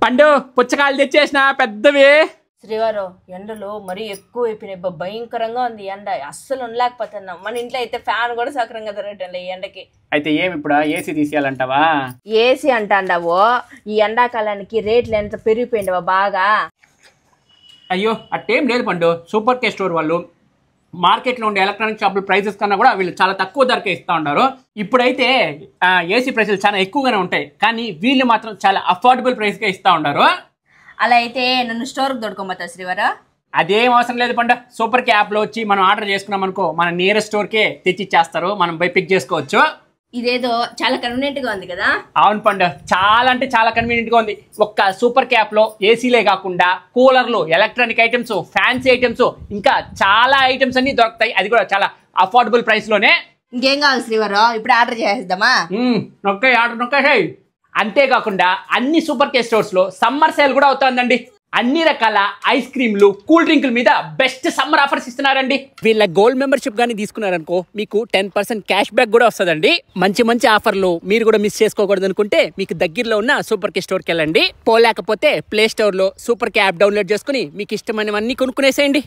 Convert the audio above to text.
పండు పుచ్చకాయలు తెచ్చేసిన పెద్దవి. శ్రీవారు ఎండలు మరీ ఎక్కువ అయిపోయినాయి, భయంకరంగా ఉంది ఎండ, అస్సలు ఉండలేకపోతున్నాం. మన ఇంట్లో అయితే ఫ్యాన్ కూడా సక్రంగా తిరగటం ఈ ఎండకి. అయితే ఏమి ఇప్పుడు ఏసీ తీసేయాలంటావా? ఏసీ అంటాండావో, ఈ ఎండాకాలానికి రేట్లు ఎంత పెరిగిపోయిండవా బాగా. అయ్యో అట్టేం లేదు పండు, సూపర్ కే స్టోర్ వాళ్ళు మార్కెట్లో ఉండే ఎలక్ట్రానిక్ షాపుల ప్రైసెస్ కన్నా కూడా వీళ్ళు చాలా తక్కువ ధరకే ఇస్తూ ఉన్నారు. ఇప్పుడైతే ఏసీ ప్రైసులు చాలా ఎక్కువగానే ఉంటాయి, కానీ వీళ్ళు మాత్రం చాలా అఫోర్డబుల్ ప్రైస్కే ఇస్తూ ఉన్నారు. అలా అయితే నన్ను స్టోర్కి దొడుకోమతా శ్రీవారా? అదేం అవసరం లేదు పండు, సూపర్ కే యాప్లో వచ్చి మనం ఆర్డర్ చేసుకున్నాం అనుకో, మన నియరెస్ట్ స్టోర్కే తెచ్చి ఇచ్చేస్తారు, మనం పోయి పిక్ చేసుకోవచ్చు. ఇదేదో చాలా కన్వీనియంట్ గా ఉంది కదా. అవును పండు, చాలా అంటే చాలా కన్వీనియంట్ గా ఉంది. ఒక్క సూపర్ క్యాప్ లో ఏసీలే కాకుండా కూలర్లు, ఎలక్ట్రానిక్ ఐటమ్స్, ఫ్యాన్సీ ఐటమ్స్, ఇంకా చాలా ఐటమ్స్ అన్ని దొరుకుతాయి, అది కూడా చాలా అఫోర్డబుల్ ప్రైస్ లోనే. ఇంకేం కావాలి శ్రీవారు, ఇప్పుడు ఆర్డర్ చేసేద్దామా? నొక్కే ఆర్డర్ నొక్కే. అంతేకాకుండా అన్ని సూపర్ కే స్టోర్స్ లో సమ్మర్ సేల్ కూడా అవుతుందండి. అన్ని రకాల ఐస్ క్రీమ్లు, కూల్ డ్రింకుల మీద బెస్ట్ సమ్మర్ ఆఫర్స్ ఇస్తున్నారండి. వీళ్ళ గోల్డ్ మెంబర్షిప్ గానీ తీసుకున్నారనుకో మీకు 10% క్యాష్ బ్యాక్ కూడా వస్తుందండి. మంచి మంచి ఆఫర్లు మీరు కూడా మిస్ చేసుకోకూడదు అనుకుంటే మీకు దగ్గరలో ఉన్న సూపర్ కే స్టోర్కి వెళ్ళండి. పోలేకపోతే ప్లే స్టోర్ లో సూపర్ కే యాప్ డౌన్లోడ్ చేసుకుని మీకు ఇష్టమైనవన్నీ కొనుక్కునేసేయండి.